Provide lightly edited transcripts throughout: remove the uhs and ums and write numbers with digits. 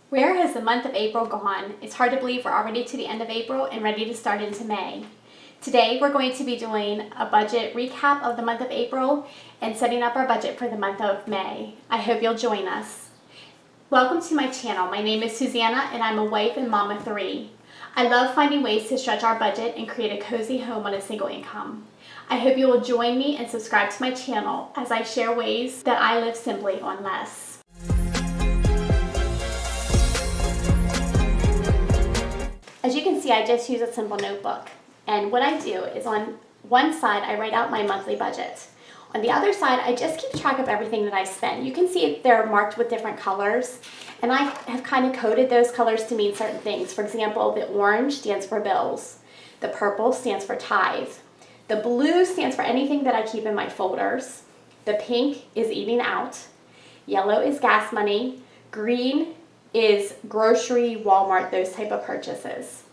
Where has the month of April gone? It's hard to believe we're already to the end of April and ready to start into May. Today we're going to be doing a budget recap of the month of April and setting up our budget for the month of May. I hope you'll join us. Welcome to my channel. My name is Susanna and I'm a wife and mom of 3. I love finding ways to stretch our budget and create a cozy home on a single income. I hope you will join me and subscribe to my channel as I share ways that I live simply on less. As you can see, I just use a simple notebook. And what I do is on one side, I write out my monthly budget. On the other side, I just keep track of everything that I spend. You can see they're marked with different colors. And I have kind of coded those colors to mean certain things. For example, the orange stands for bills. The purple stands for tithe. The blue stands for anything that I keep in my folders. The pink is eating out. Yellow is gas money. Green is grocery, Walmart, those type of purchases.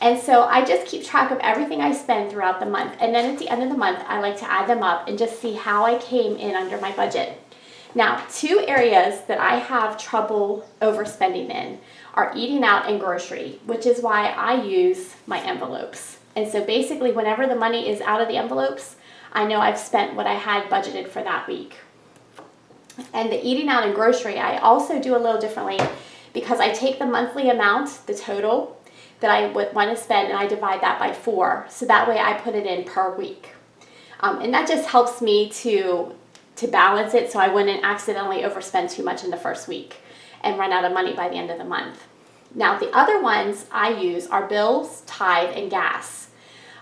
And so I just keep track of everything I spend throughout the month. And then at the end of the month, I like to add them up and just see how I came in under my budget. Now, 2 areas that I have trouble overspending in are eating out and grocery, which is why I use my envelopes. And so basically, whenever the money is out of the envelopes, I know I've spent what I had budgeted for that week. And the eating out and grocery, I also do a little differently because I take the monthly amount, the total that I would want to spend, and I divide that by 4. So that way I put it in per week. And that just helps me to balance it so I wouldn't accidentally overspend too much in the first week and run out of money by the end of the month. Now, the other ones I use are bills, tithe, and gas.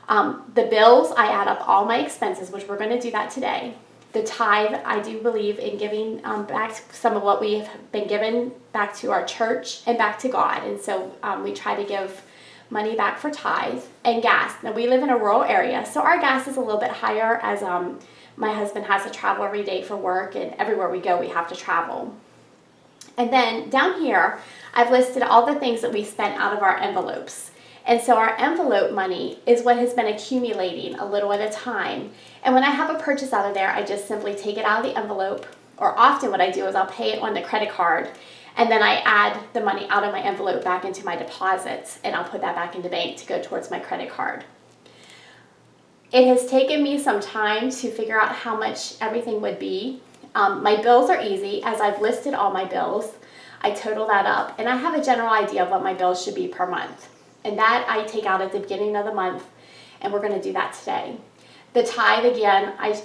The bills, I add up all my expenses, which we're going to do that today. The tithe, I do believe in giving back some of what we have been given back to our church and back to God. And so we try to give money back for tithe and gas. Now, we live in a rural area, so our gas is a little bit higher as my husband has to travel every day for work, and everywhere we go, we have to travel. And then down here, I've listed all the things that we spent out of our envelopes. And so our envelope money is what has been accumulating a little at a time. And when I have a purchase out of there, I just simply take it out of the envelope, or often what I do is I'll pay it on the credit card, and then I add the money out of my envelope back into my deposits, and I'll put that back in the bank to go towards my credit card. It has taken me some time to figure out how much everything would be. My bills are easy. As I've listed all my bills, I total that up, and I have a general idea of what my bills should be per month. And that I take out at the beginning of the month, and we're going to do that today. The tithe, again, I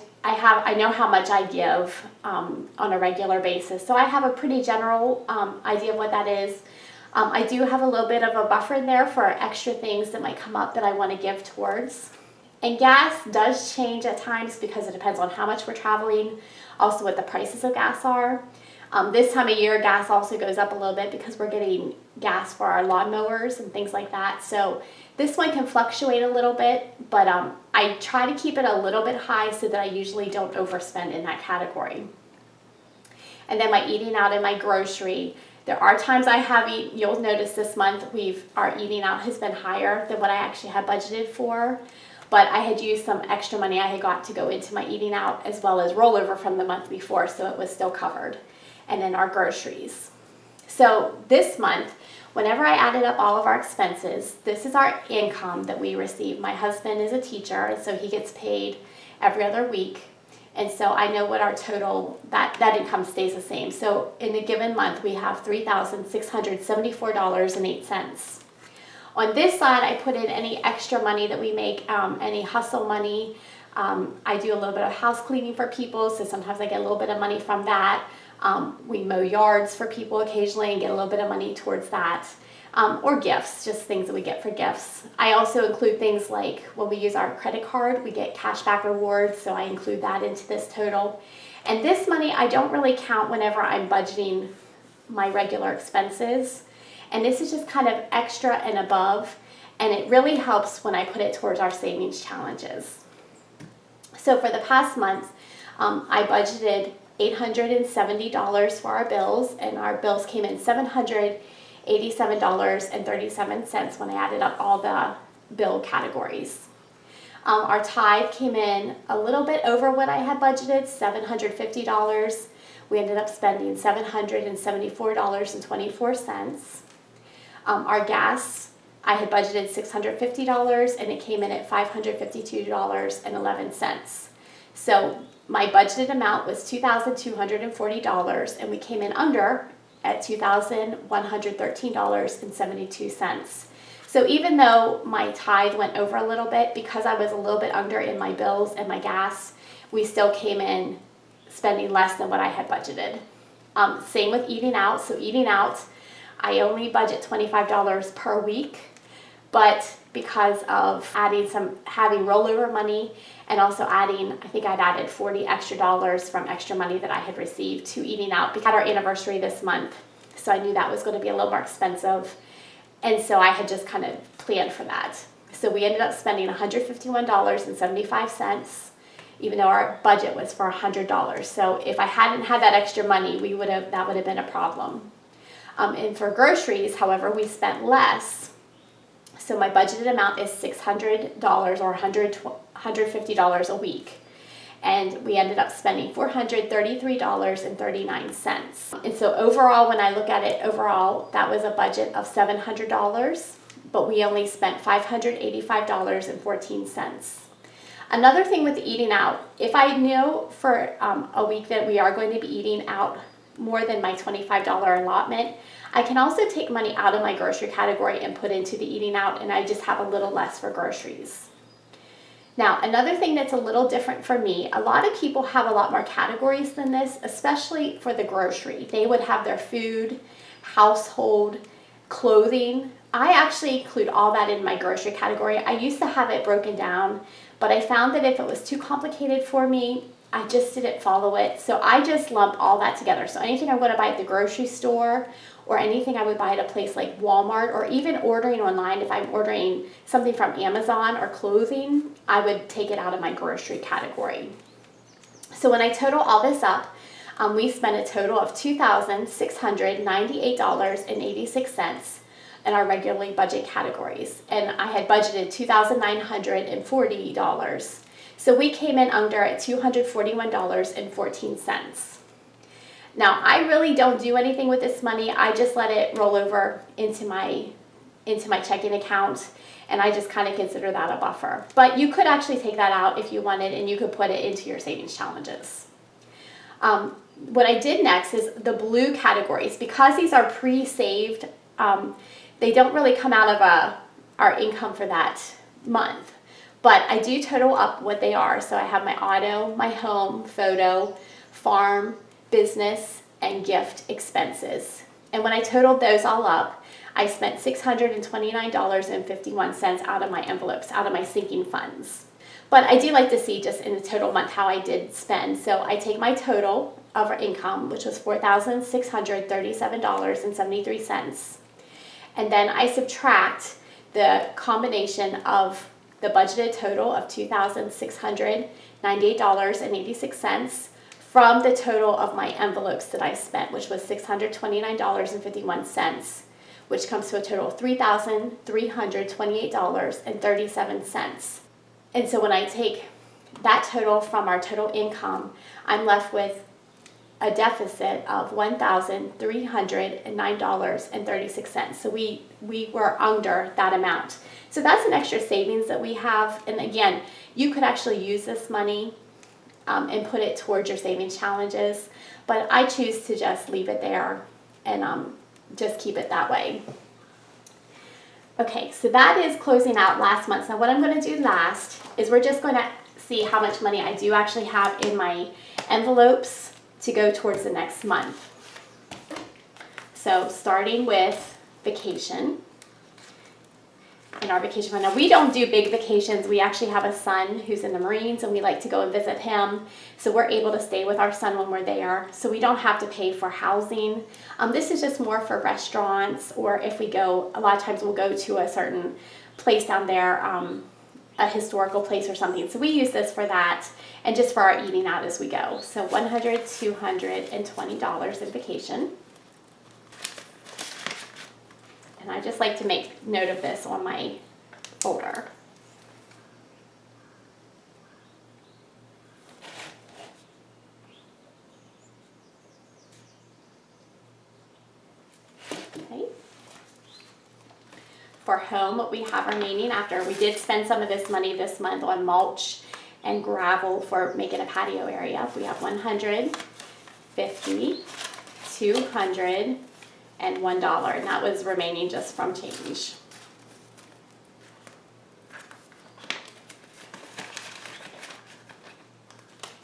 know how much I give on a regular basis, so I have a pretty general idea of what that is. I do have a little bit of a buffer in there for extra things that might come up that I want to give towards. And gas does change at times because it depends on how much we're traveling, also what the prices of gas are. This time of year, gas also goes up a little bit because we're getting gas for our lawnmowers and things like that. So this one can fluctuate a little bit, but I try to keep it a little bit high so that I usually don't overspend in that category. And then my eating out and my grocery. There are times I have eaten. You'll notice this month our eating out has been higher than what I actually had budgeted for. But I had used some extra money I had got to go into my eating out as well as rollover from the month before, so it was still covered. And then our groceries. So this month, whenever I added up all of our expenses, this is our income that we receive. My husband is a teacher, and so he gets paid every other week. And so I know what our total, that income stays the same. So in a given month, we have $3,674.08. On this side, I put in any extra money that we make, any hustle money. I do a little bit of house cleaning for people, so sometimes I get a little bit of money from that. We mow yards for people occasionally and get a little bit of money towards that. Or gifts, just things that we get for gifts. I also include things like when we use our credit card, we get cashback rewards, so I include that into this total. And this money I don't really count whenever I'm budgeting my regular expenses. And this is just kind of extra and above, and it really helps when I put it towards our savings challenges. So for the past month, I budgeted $870 for our bills, and our bills came in $787.37 when I added up all the bill categories. Our tithe came in a little bit over what I had budgeted, $750. we ended up spending $774.24. Our gas, I had budgeted $650 and it came in at $552.11. So my budgeted amount was $2,240 and we came in under at $2,113.72. So even though my tithe went over a little bit, because I was a little bit under in my bills and my gas, we still came in spending less than what I had budgeted. Same with eating out. So eating out, I only budget $25 per week, but because of having rollover money and also I think I'd added $40 extra from extra money that I had received to eating out. We had our anniversary this month, so I knew that was going to be a little more expensive. And so I had just kind of planned for that. So we ended up spending $151.75, even though our budget was for $100. So if I hadn't had that extra money, that would have been a problem. And for groceries, however, we spent less. So my budgeted amount is $600 or $150 a week. And we ended up spending $433.39. And so overall, when I look at it, that was a budget of $700, but we only spent $585.14. Another thing with eating out, if I know for a week that we are going to be eating out more than my $25 allotment, I can also take money out of my grocery category and put into the eating out, and I just have a little less for groceries. Now, another thing that's a little different for me, a lot of people have a lot more categories than this, especially for the grocery. They would have their food, household, clothing. I actually include all that in my grocery category. I used to have it broken down, but I found that if it was too complicated for me, I just didn't follow it. So I just lump all that together. So anything I'm going to buy at the grocery store or anything I would buy at a place like Walmart, or even ordering online, if I'm ordering something from Amazon or clothing, I would take it out of my grocery category. So when I total all this up, we spent a total of $2,698.86 in our regularly budget categories. And I had budgeted $2,940. So we came in under at $241.14. Now, I really don't do anything with this money. I just let it roll over into my checking account, and I just kind of consider that a buffer. But you could actually take that out if you wanted, and you could put it into your savings challenges. What I did next is the blue categories. Because these are pre-saved, they don't really come out of our income for that month. But I do total up what they are. So I have my auto, my home, photo, farm, business, and gift expenses. And when I totaled those all up, I spent $629.51 out of my envelopes, out of my sinking funds. But I do like to see just in the total month how I did spend. So I take my total of our income, which was $4,637.73. And then I subtract the combination of the budgeted total of $2,698.86 from the total of my envelopes that I spent, which was $629.51, which comes to a total of $3,328.37. And so when I take that total from our total income, I'm left with a deficit of $1,309.36. So we were under that amount. So that's an extra savings that we have. And again, you could actually use this money and put it towards your savings challenges, but I choose to just leave it there and just keep it that way. Okay, so that is closing out last month. Now what I'm going to do last is we're just going to see how much money I do actually have in my envelopes to go towards the next month. So starting with vacation. In our vacation fund. Now we don't do big vacations. We actually have a son who's in the Marines and we like to go and visit him. So we're able to stay with our son when we're there. So we don't have to pay for housing. This is just more for restaurants, or if we go, a lot of times we'll go to a certain place down there, a historical place or something. So we use this for that and just for our eating out as we go. So $100, $220 in vacation. And I just like to make note of this on my folder. For home, what we have remaining after we did spend some of this money this month on mulch and gravel for making a patio area, we have 100, 50, 200, and $1, and that was remaining just from change.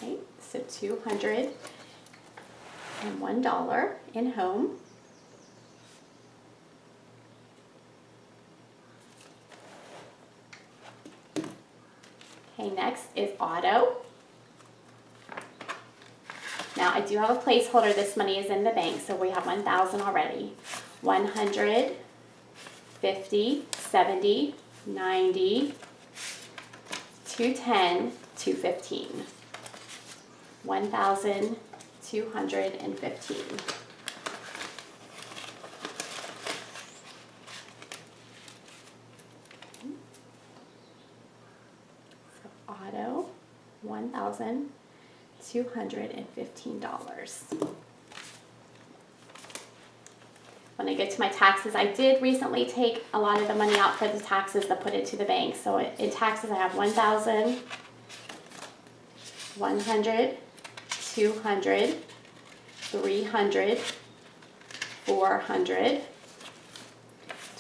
Okay, so $201 in home. Okay, next is auto. Now I do have a placeholder. This money is in the bank, so we have 1,000 already. 100, 50, 70, 90, 210, 215. 1,215. So auto, $1,215. When I get to my taxes, I did recently take a lot of the money out for the taxes to put into the bank. So in taxes, I have 1,000, 100, 200, 300, 400,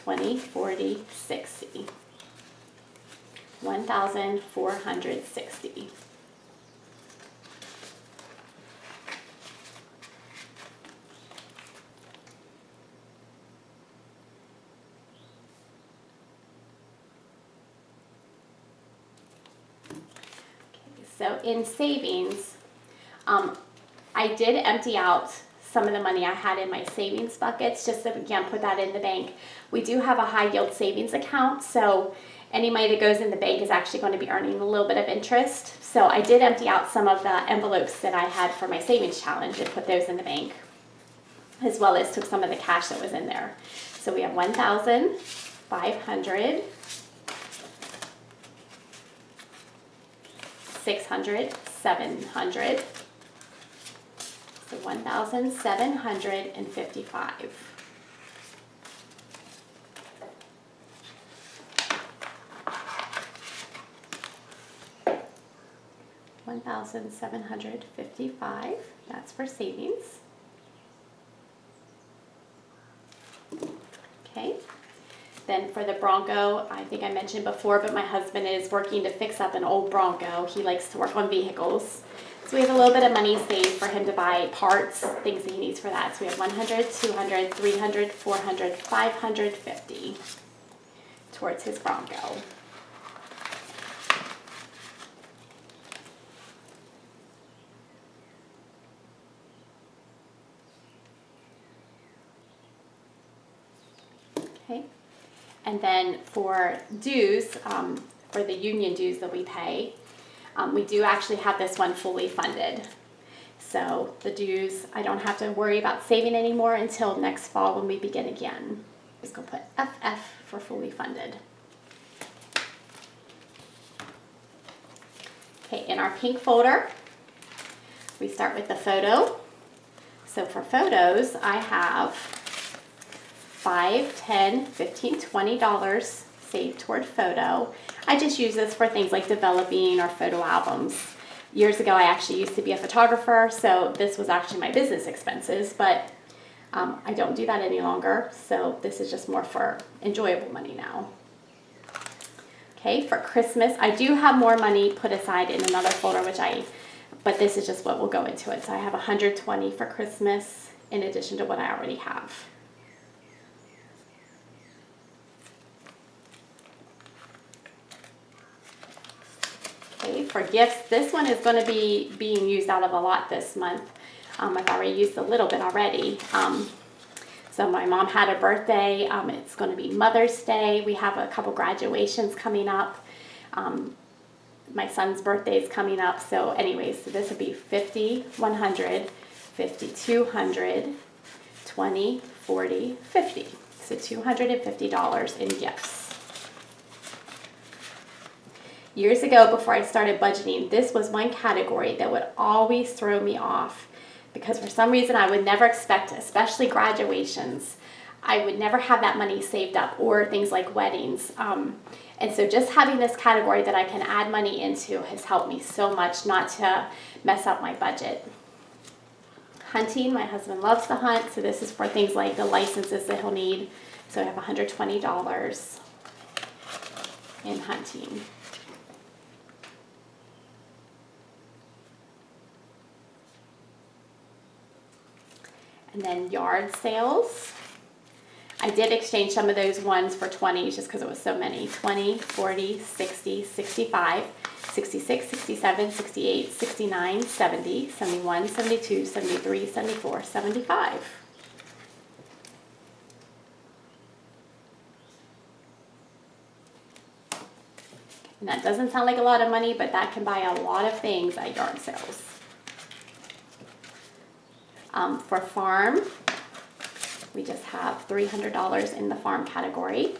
20, 40, 60. 1,460. So in savings, I did empty out some of the money I had in my savings buckets just to, again, put that in the bank. We do have a high yield savings account, so any money that goes in the bank is actually going to be earning a little bit of interest. So I did empty out some of the envelopes that I had for my savings challenge and put those in the bank, as well as took some of the cash that was in there. So we have 1,500, 600, 700, so 1,755. $1,755. That's for savings. Okay. Then for the Bronco, I think I mentioned before, but my husband is working to fix up an old Bronco. He likes to work on vehicles. So we have a little bit of money saved for him to buy parts, things that he needs for that. So we have 100, 200, 300, 400, 550 towards his Bronco. Okay. And then for dues, for the union dues that we pay, we do actually have this one fully funded. So the dues, I don't have to worry about saving anymore until next fall when we begin again. Just gonna put FF for fully funded. Okay, in our pink folder, we start with the photo. So for photos, I have $5, $10, $15, $20 saved toward photo. I just use this for things like developing or photo albums. Years ago, I actually used to be a photographer, so this was actually my business expenses, but I don't do that any longer, so this is just more for enjoyable money now. Okay, for Christmas, I do have more money put aside in another folder, but this is just what will go into it. So I have 120 for Christmas in addition to what I already have. Okay, for gifts, this one is going to be being used out of a lot this month. I've already used a little bit already. So my mom had a birthday. It's going to be Mother's Day. We have a couple graduations coming up. My son's birthday is coming up. So anyways, so this would be 50, 100, 50, 200, 20, 40, 50. So $250 in gifts. Years ago, before I started budgeting, this was one category that would always throw me off because for some reason I would never expect, especially graduations, I would never have that money saved up, or things like weddings. And so just having this category that I can add money into has helped me so much not to mess up my budget. Hunting, my husband loves to hunt, so this is for things like the licenses that he'll need. So I have $120 in hunting. And then yard sales. I did exchange some of those ones for 20s just because it was so many. 20, 40, 60, 65, 66, 67, 68, 69, 70, 71, 72, 73, 74, 75. And that doesn't sound like a lot of money, but that can buy a lot of things at yard sales. For farm, we just have $300 in the farm category.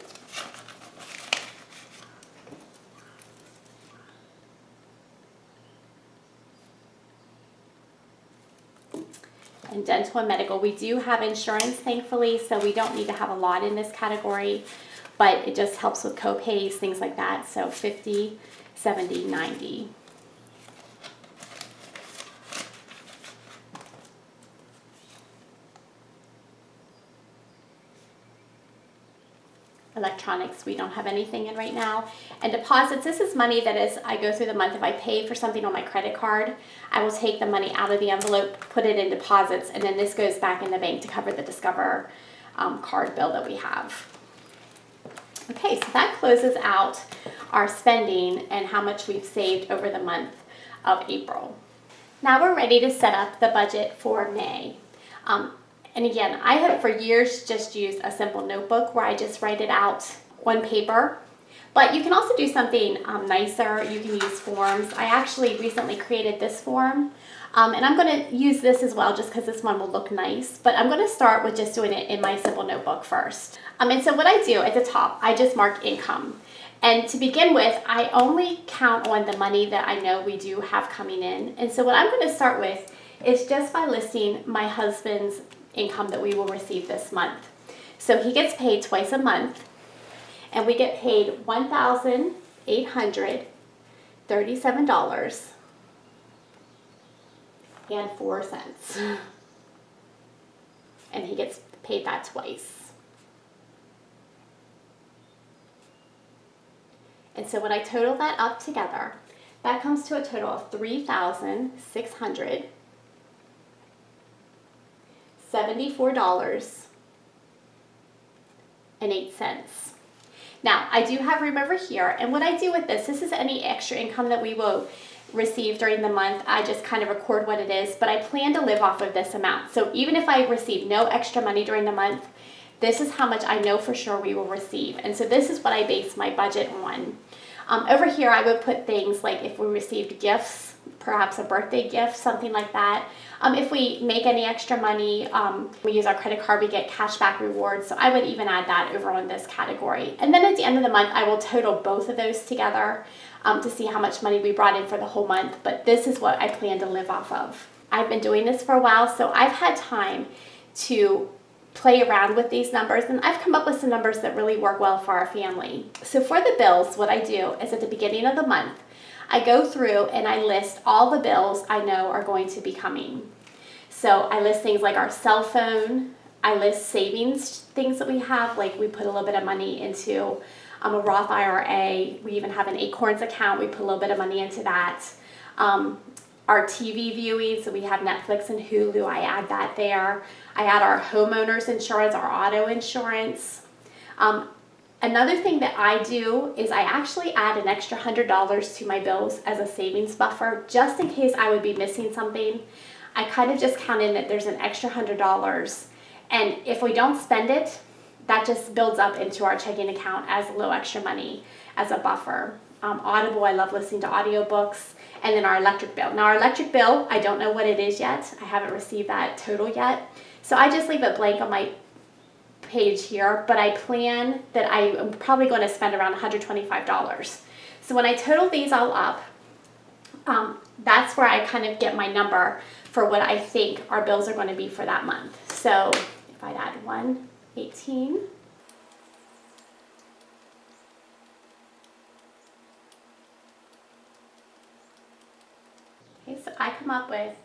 And dental and medical, we do have insurance, thankfully, so we don't need to have a lot in this category, but it just helps with co-pays, things like that. So 50, 70, 90. Electronics, we don't have anything in right now. And deposits, this is money that as I go through the month, if I pay for something on my credit card, I will take the money out of the envelope, put it in deposits, and then this goes back in the bank to cover the Discover card bill that we have. Okay, so that closes out our spending and how much we've saved over the month of April. Now we're ready to set up the budget for May. And again, I have for years just used a simple notebook where I just write it out on paper. But you can also do something nicer. You can use forms. I actually recently created this form. And I'm going to use this as well just because this one will look nice. But I'm going to start with just doing it in my simple notebook first. And so what I do at the top, I just mark income. And to begin with, I only count on the money that I know we do have coming in. And so what I'm going to start with is just by listing my husband's income that we will receive this month. So he gets paid twice a month, and we get paid $1,837.04. And he gets paid that twice. And so when I total that up together, that comes to a total of $3,674.08. Now, I do have room over here, and what I do with this is any extra income that we will receive during the month. I just kind of record what it is, but I plan to live off of this amount. So even if I receive no extra money during the month, this is how much I know for sure we will receive. And so this is what I base my budget on. Over here, I would put things like if we received gifts, perhaps a birthday gift, something like that. If we make any extra money, we use our credit card, we get cashback rewards. So I would even add that over on this category. And then at the end of the month, I will total both of those together to see how much money we brought in for the whole month. But this is what I plan to live off of. I've been doing this for a while, so I've had time to play around with these numbers, and I've come up with some numbers that really work well for our family. So for the bills, what I do is at the beginning of the month, I go through and I list all the bills I know are going to be coming. So I list things like our cell phone, I list savings things that we have, like we put a little bit of money into a Roth IRA, we even have an Acorns account, we put a little bit of money into that. Our TV viewing, so we have Netflix and Hulu, I add that there. I add our homeowners insurance, our auto insurance. Another thing that I do is I actually add an extra $100 to my bills as a savings buffer, just in case I would be missing something. I kind of just count in that there's an extra $100, and if we don't spend it, that just builds up into our checking account as a little extra money as a buffer. Audible, I love listening to audiobooks. And then our electric bill. Now our electric bill, I don't know what it is yet. I haven't received that total yet. So I just leave it blank on my page here, but I plan that I am probably going to spend around $125. So when I total these all up, that's where I kind of get my number for what I think our bills are going to be for that month. So if I add 1, 18. Okay, so I come up with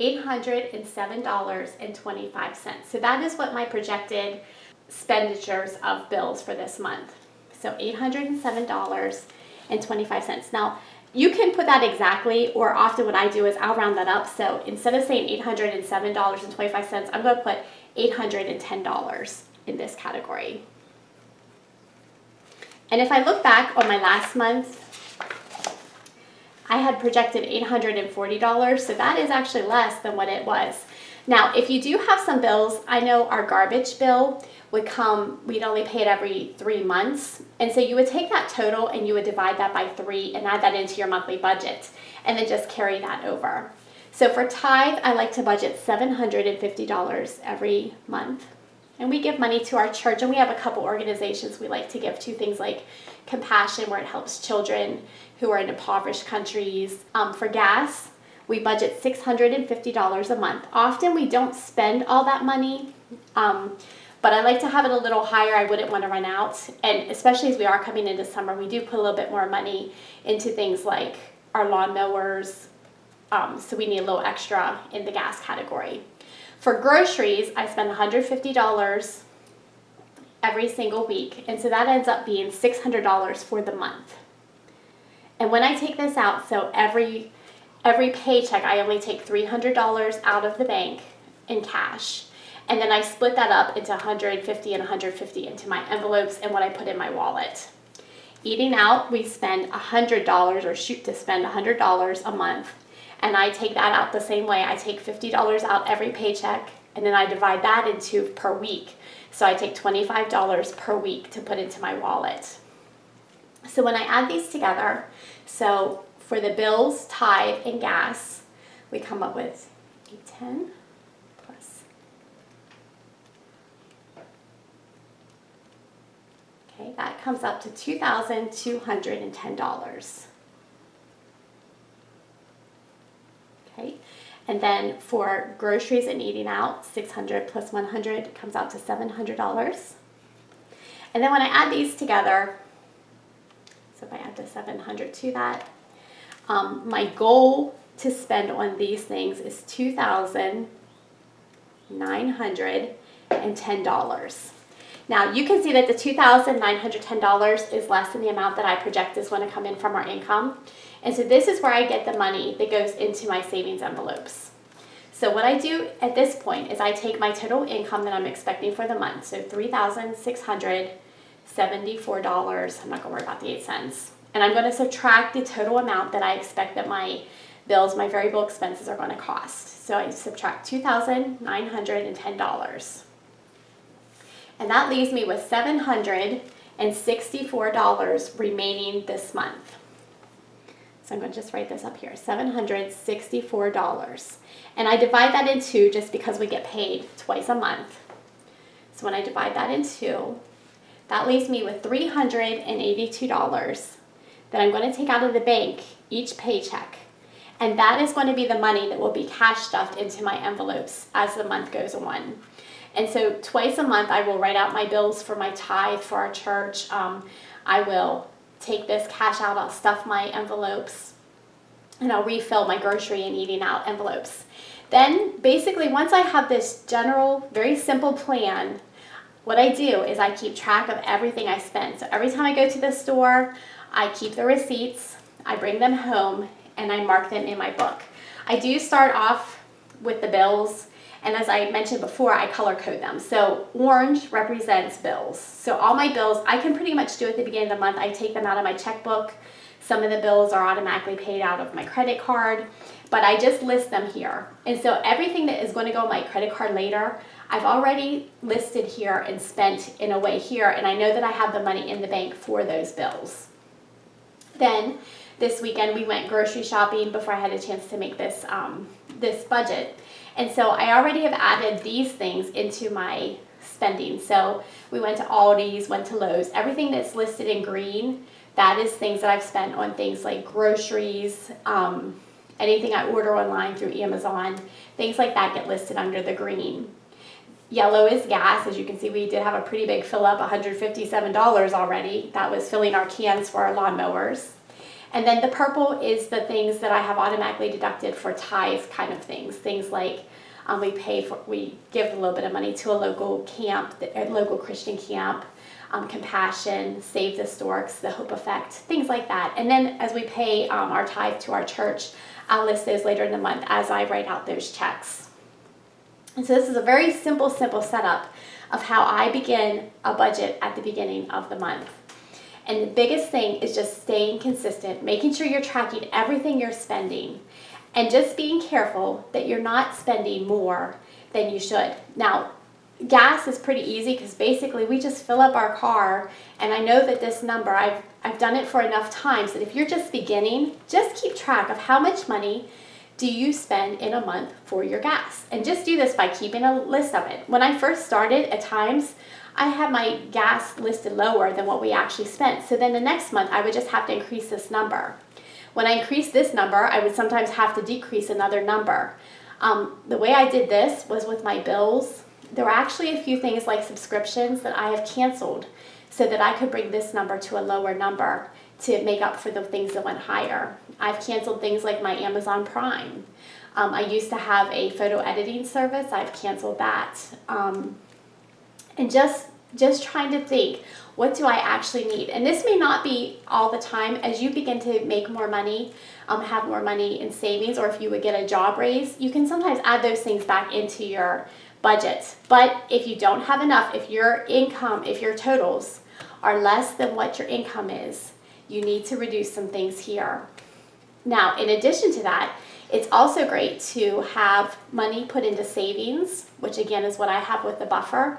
$807.25. So that is what my projected expenditures of bills for this month. So $807.25. Now, you can put that exactly, or often what I do is I'll round that up. So instead of saying $807.25, I'm going to put $810 in this category. And if I look back on my last month, I had projected $840, so that is actually less than what it was. Now, if you do have some bills, I know our garbage bill would come, we'd only pay it every 3 months. And so you would take that total and you would divide that by 3 and add that into your monthly budget and then just carry that over. So for tithe, I like to budget $750 every month. And we give money to our church, and we have a couple organizations we like to give to, things like Compassion, where it helps children who are in impoverished countries. For gas, we budget $650 a month. Often we don't spend all that money, but I like to have it a little higher. I wouldn't want to run out. And especially as we are coming into summer, we do put a little bit more money into things like our lawnmowers. So we need a little extra in the gas category. For groceries, I spend $150 every single week, and so that ends up being $600 for the month. And when I take this out, so every paycheck, I only take $300 out of the bank in cash, and then I split that up into $150 and $150 into my envelopes and what I put in my wallet. Eating out, we spend $100 or shoot to spend $100 a month. And I take that out the same way. I take $50 out every paycheck, and then I divide that into per week. So I take $25 per week to put into my wallet. So when I add these together, so for the bills, tithe, and gas, we come up with $810 plus. Okay, that comes up to $2,210. Okay. And then for groceries and eating out, $600 plus $100 comes out to $700. And then when I add these together, so if I add the $700 to that, my goal to spend on these things is $2,910. Now you can see that the $2,910 is less than the amount that I project is going to come in from our income. And so this is where I get the money that goes into my savings envelopes. So what I do at this point is I take my total income that I'm expecting for the month, so $3,674, I'm not going to worry about the 8 cents, and I'm going to subtract the total amount that I expect that my bills, my variable expenses are going to cost. So I subtract $2,910. And that leaves me with $764 remaining this month. So I'm going to just write this up here, $764. And I divide that in 2 just because we get paid twice a month. So when I divide that in 2, that leaves me with $382 that I'm going to take out of the bank each paycheck. And that is going to be the money that will be cash stuffed into my envelopes as the month goes on. And so twice a month I will write out my bills for my tithe for our church. I will take this cash out, I'll stuff my envelopes, and I'll refill my grocery and eating out envelopes. Then basically once I have this general, very simple plan, what I do is I keep track of everything I spend. So every time I go to the store, I keep the receipts, I bring them home, and I mark them in my book. I do start off with the bills, and as I mentioned before, I color code them. So orange represents bills. So all my bills, I can pretty much do at the beginning of the month. I take them out of my checkbook. Some of the bills are automatically paid out of my credit card, but I just list them here. And so everything that is going to go on my credit card later, I've already listed here and spent in a way here, and I know that I have the money in the bank for those bills. Then this weekend we went grocery shopping before I had a chance to make this this budget. And so I already have added these things into my spending. So we went to Aldi's, went to Lowe's. Everything that's listed in green, that is things that I've spent on things like groceries, anything I order online through Amazon, things like that get listed under the green. Yellow is gas. As you can see, we did have a pretty big fill up, $157 already. That was filling our cans for our lawnmowers. And then the purple is the things that I have automatically deducted for tithe kind of things. Things like we give a little bit of money to a local camp, a local Christian camp, Compassion, Save the Storks, the Hope Effect, things like that. And then as we pay our tithe to our church, I'll list those later in the month as I write out those checks. And so this is a very simple setup of how I begin a budget at the beginning of the month. And the biggest thing is just staying consistent, making sure you're tracking everything you're spending, and just being careful that you're not spending more than you should. Now, gas is pretty easy because basically we just fill up our car, and I know that this number, I've done it for enough times that if you're just beginning, just keep track of how much money do you spend in a month for your gas. And just do this by keeping a list of it. When I first started, at times, I had my gas listed lower than what we actually spent. So then the next month, I would just have to increase this number. When I increased this number, I would sometimes have to decrease another number. The way I did this was with my bills. There were actually a few things like subscriptions that I have canceled so that I could bring this number to a lower number to make up for the things that went higher. I've canceled things like my Amazon Prime. I used to have a photo editing service. I've canceled that. And just trying to think, what do I actually need? And this may not be all the time. As you begin to make more money, have more money in savings, or if you would get a job raise, you can sometimes add those things back into your budget. But if you don't have enough, if your income, if your totals are less than what your income is, you need to reduce some things here. Now, in addition to that, it's also great to have money put into savings, which again is what I have with the buffer.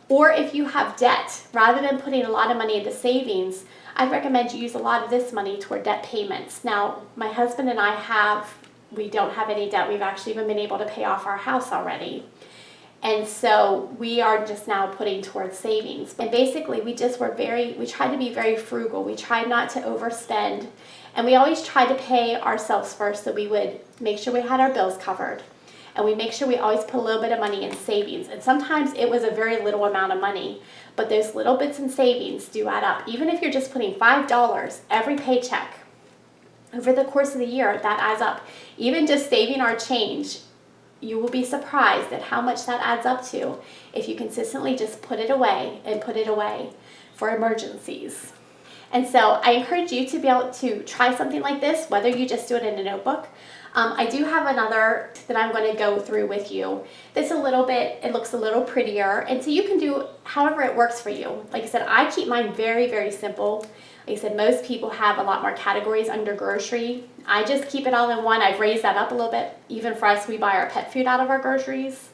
Or if you have debt, rather than putting a lot of money into savings, I'd recommend you use a lot of this money toward debt payments. Now, my husband and we don't have any debt. We've actually even been able to pay off our house already. And so we are just now putting towards savings. And basically we tried to be very frugal. We tried not to overspend. And we always tried to pay ourselves first, so we would make sure we had our bills covered. And we make sure we always put a little bit of money in savings. And sometimes it was a very little amount of money, but those little bits in savings do add up. Even if you're just putting $5 every paycheck over the course of the year, that adds up. Even just saving our change, you will be surprised at how much that adds up to if you consistently just put it away and put it away for emergencies. And so I encourage you to be able to try something like this, whether you just do it in a notebook. I do have another that I'm going to go through with you. It looks a little prettier, and so you can do however it works for you. Like I said, I keep mine very, very simple. Like I said, most people have a lot more categories under grocery. I just keep it all in one. I've raised that up a little bit. Even for us, we buy our pet food out of our groceries.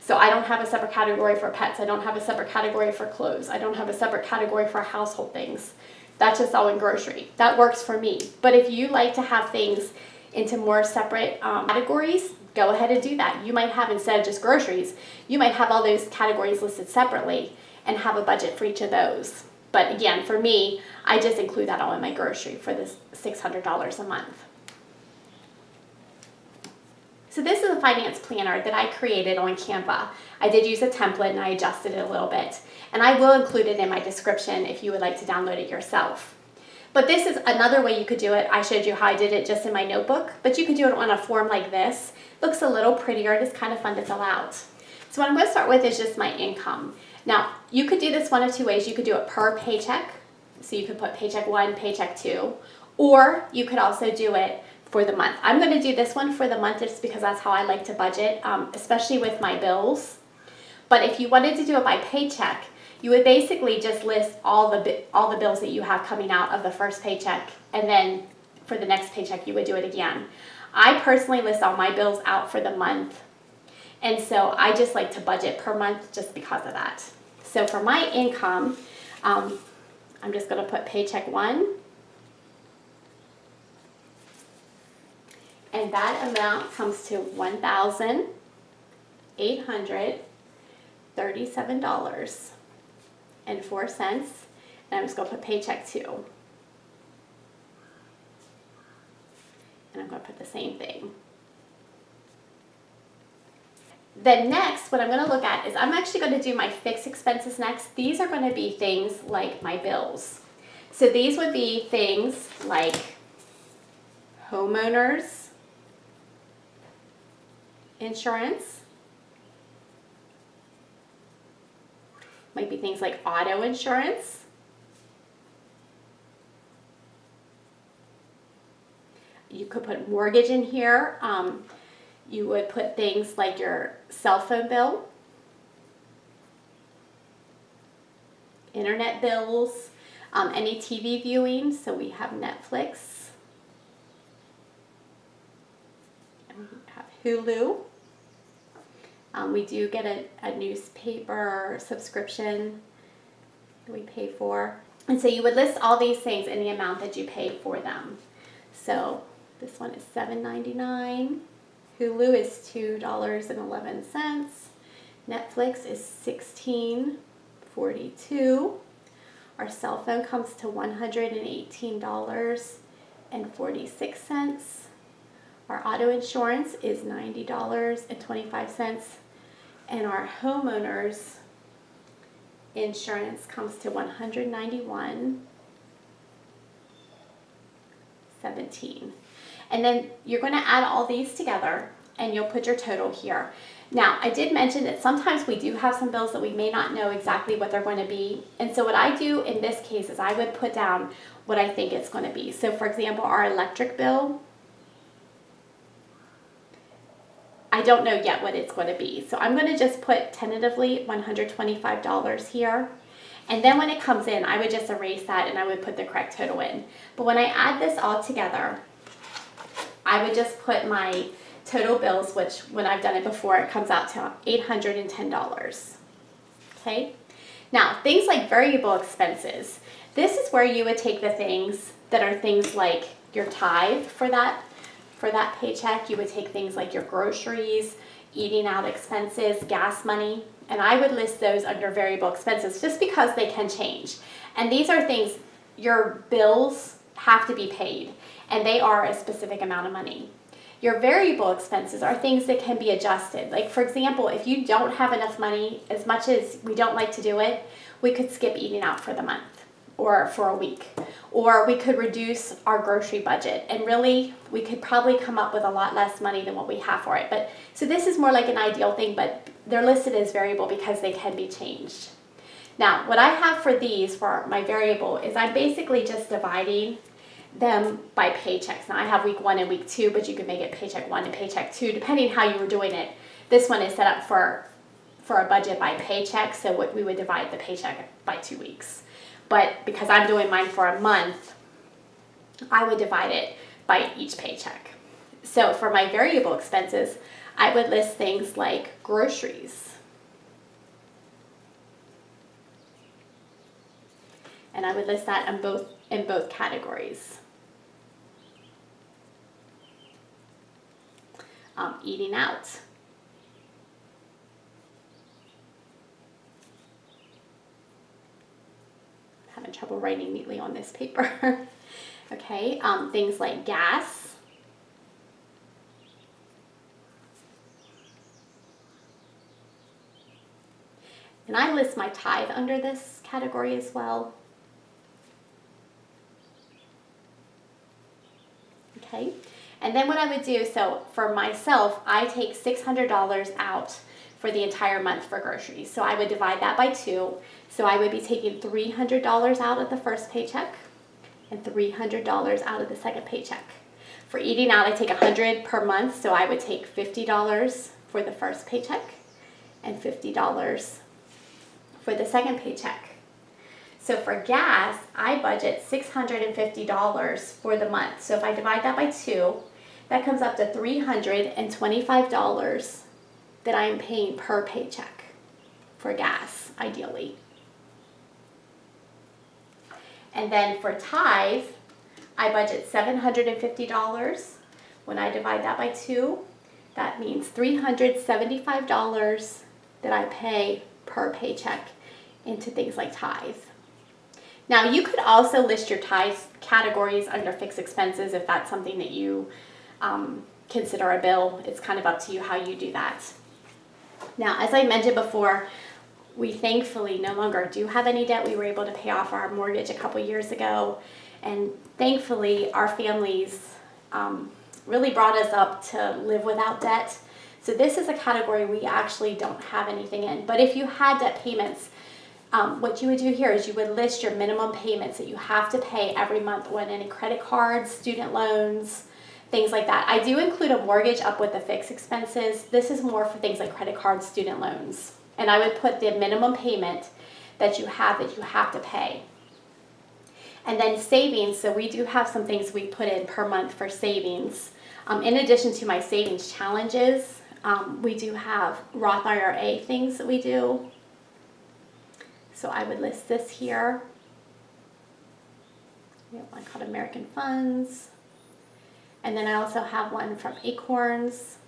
So I don't have a separate category for pets. I don't have a separate category for clothes. I don't have a separate category for household things. That's just all in grocery. That works for me. But if you like to have things into more separate categories, go ahead and do that. You might have, instead of just groceries, you might have all those categories listed separately and have a budget for each of those. But again, for me, I just include that all in my grocery for this $600 a month. So this is a finance planner that I created on Canva. I did use a template and I adjusted it a little bit. And I will include it in my description if you would like to download it yourself. But this is another way you could do it. I showed you how I did it just in my notebook, but you could do it on a form like this. It looks a little prettier. It is kind of fun to fill out. So what I'm going to start with is just my income. Now, you could do this one of two ways. You could do it per paycheck. So you could put paycheck 1, paycheck 2, or you could also do it for the month. I'm going to do this one for the month just because that's how I like to budget, especially with my bills. But if you wanted to do it by paycheck, you would basically just list all the bills that you have coming out of the first paycheck, and then for the next paycheck you would do it again. I personally list all my bills out for the month, and so I just like to budget per month just because of that. So for my income, I'm just going to put paycheck 1, and that amount comes to $1,837.04, and I'm just going to put paycheck 2, and I'm going to put the same thing. Then next, what I'm going to look at is I'm actually going to do my fixed expenses next. These are going to be things like my bills. So these would be things like homeowners insurance. Might be things like auto insurance. You could put mortgage in here. You would put things like your cell phone bill, internet bills, any TV viewing. So we have Netflix, and we have Hulu. We do get a newspaper subscription that we pay for. And so you would list all these things and the amount that you pay for them. So this one is $7.99. Hulu is $2.11. Netflix is $16.42. Our cell phone comes to $118.46. Our auto insurance is $90.25. And our homeowners insurance comes to $191.17. And then you're going to add all these together and you'll put your total here. Now, I did mention that sometimes we do have some bills that we may not know exactly what they're going to be. And so what I do in this case is I would put down what I think it's going to be. So for example, our electric bill, I don't know yet what it's going to be. So I'm going to just put tentatively $125 here. And then when it comes in, I would just erase that and I would put the correct total in. But when I add this all together, I would just put my total bills, which when I've done it before, it comes out to $810. Okay? Now, things like variable expenses. This is where you would take the things that are things like your tithe for that paycheck. You would take things like your groceries, eating out expenses, gas money, and I would list those under variable expenses just because they can change. And these are things, your bills have to be paid, and they are a specific amount of money. Your variable expenses are things that can be adjusted. Like for example, if you don't have enough money, as much as we don't like to do it, we could skip eating out for the month or for a week. Or we could reduce our grocery budget, and really we could probably come up with a lot less money than what we have for it. But so this is more like an ideal thing, but they're listed as variable because they can be changed. Now, what I have for these, for my variable, is I'm basically just dividing them by paychecks. Now I have week 1 and week 2, but you could make it paycheck 1 and paycheck 2, depending how you were doing it. This one is set up for a budget by paycheck, so we would divide the paycheck by 2 weeks. But because I'm doing mine for a month, I would divide it by each paycheck. So for my variable expenses, I would list things like groceries. And I would list that in both categories. Eating out. I'm having trouble writing neatly on this paper. Okay, things like gas. And I list my tithe under this category as well. Okay, and then what I would do, so for myself, I take $600 out for the entire month for groceries. So I would divide that by 2. So I would be taking $300 out of the first paycheck and $300 out of the second paycheck. For eating out, I take $100 per month, so I would take $50 for the first paycheck and $50 for the second paycheck. So for gas, I budget $650 for the month. So if I divide that by 2, that comes up to $325 that I am paying per paycheck for gas, ideally. And then for tithe, I budget $750. When I divide that by 2, that means $375 that I pay per paycheck into things like tithe. Now, you could also list your tithe categories under fixed expenses if that's something that you consider a bill. It's kind of up to you how you do that. Now, as I mentioned before, we thankfully no longer do have any debt. We were able to pay off our mortgage a couple years ago, and thankfully our families really brought us up to live without debt. So this is a category we actually don't have anything in. But if you had debt payments, what you would do here is you would list your minimum payments that you have to pay every month on any credit cards, student loans, things like that. I do include a mortgage up with the fixed expenses. This is more for things like credit cards, student loans. And I would put the minimum payment that you have to pay. And then savings, so we do have some things we put in per month for savings. In addition to my savings challenges, we do have Roth IRA things that we do. So I would list this here. We have one called American Funds. And then I also have one from Acorns.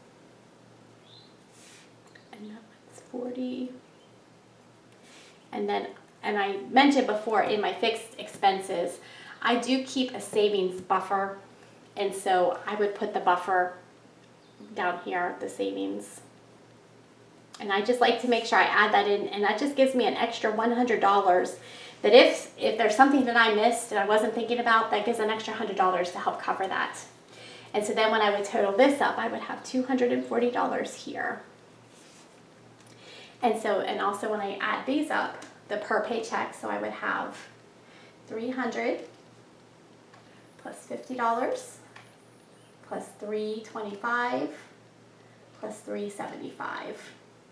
And that one's 40. And then, and I mentioned before in my fixed expenses, I do keep a savings buffer. And so I would put the buffer down here, the savings. And I just like to make sure I add that in, and that just gives me an extra $100 that if there's something that I missed and I wasn't thinking about, that gives an extra $100 to help cover that. And so then when I would total this up, I would have $240 here. And so, and also when I add these up, the per paycheck, so I would have $300 plus $50 plus $325 plus $375.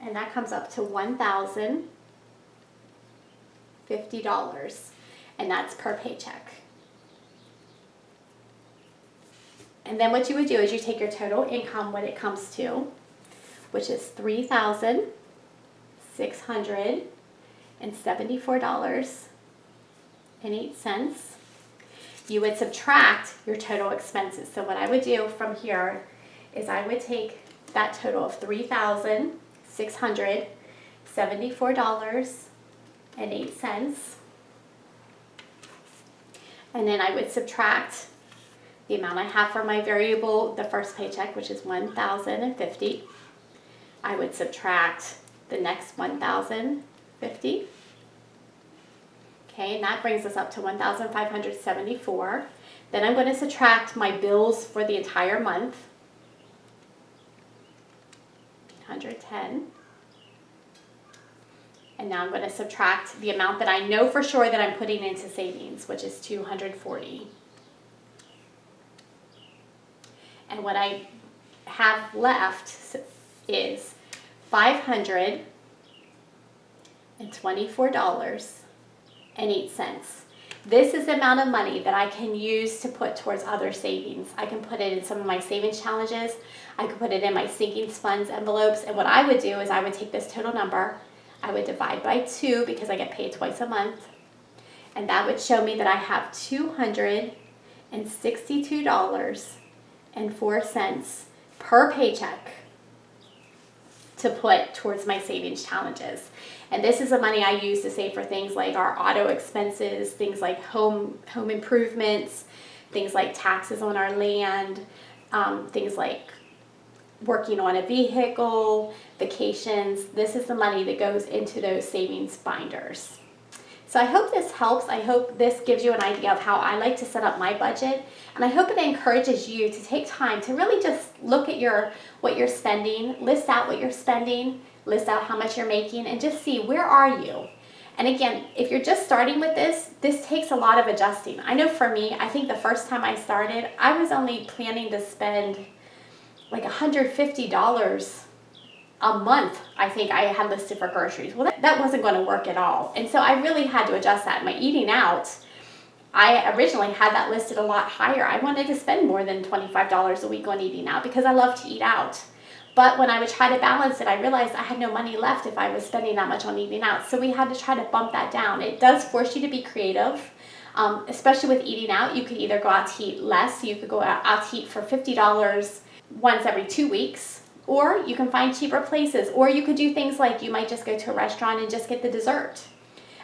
And that comes up to $1,050, and that's per paycheck. And then what you would do is you take your total income, what it comes to, which is $3,674.08. You would subtract your total expenses. So what I would do from here is I would take that total of $3,674.08, and then I would subtract the amount I have for my variable, the first paycheck, which is $1,050. I would subtract the next $1,050. Okay, and that brings us up to $1,574. Then I'm going to subtract my bills for the entire month, $110. And now I'm going to subtract the amount that I know for sure that I'm putting into savings, which is $240. And what I have left is $524.08. This is the amount of money that I can use to put towards other savings. I can put it in some of my savings challenges. I could put it in my sinking funds envelopes. And what I would do is I would take this total number, I would divide by 2 because I get paid twice a month. And that would show me that I have $262.04 per paycheck to put towards my savings challenges. And this is the money I use to save for things like our auto expenses, things like home improvements, things like taxes on our land, things like working on a vehicle, vacations. This is the money that goes into those savings binders. So I hope this helps. I hope this gives you an idea of how I like to set up my budget. And I hope it encourages you to take time to really just look at what you're spending, list out what you're spending, list out how much you're making, and just see where are you. And again, if you're just starting with this takes a lot of adjusting. I know for me, I think the first time I started, I was only planning to spend like $150 a month. I think I had listed for groceries. Well, that wasn't going to work at all. And so I really had to adjust that. My eating out, I originally had that listed a lot higher. I wanted to spend more than $25 a week on eating out because I love to eat out. But when I would try to balance it, I realized I had no money left if I was spending that much on eating out. So we had to try to bump that down. It does force you to be creative, especially with eating out. You could either go out to eat less. So you could go out to eat for $50 once every 2 weeks, or you can find cheaper places, or you could do things like you might just go to a restaurant and just get the dessert.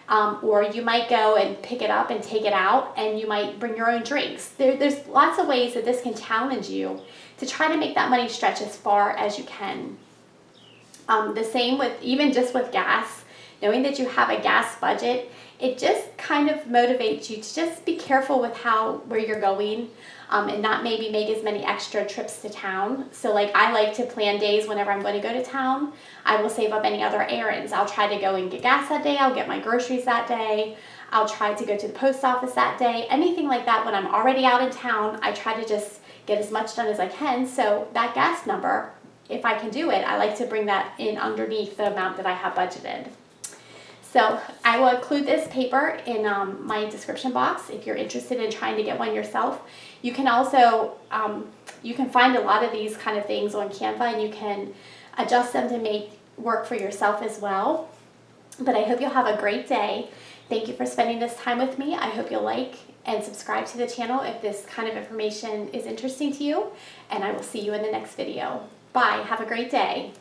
Or you might go and pick it up and take it out, and you might bring your own drinks. There's lots of ways that this can challenge you to try to make that money stretch as far as you can. The same with, even just with gas, knowing that you have a gas budget, it just kind of motivates you to just be careful with where you're going, and not maybe make as many extra trips to town. So like I like to plan days whenever I'm going to go to town. I will save up any other errands. I'll try to go and get gas that day. I'll get my groceries that day. I'll try to go to the post office that day. Anything like that when I'm already out in town, I try to just get as much done as I can. So that gas number, if I can do it, I like to bring that in underneath the amount that I have budgeted. So I will include this paper in my description box if you're interested in trying to get one yourself. You can also, you can find a lot of these kind of things on Canva, and you can adjust them to make work for yourself as well. But I hope you'll have a great day. Thank you for spending this time with me. I hope you'll like and subscribe to the channel if this kind of information is interesting to you. And I will see you in the next video. Bye. Have a great day.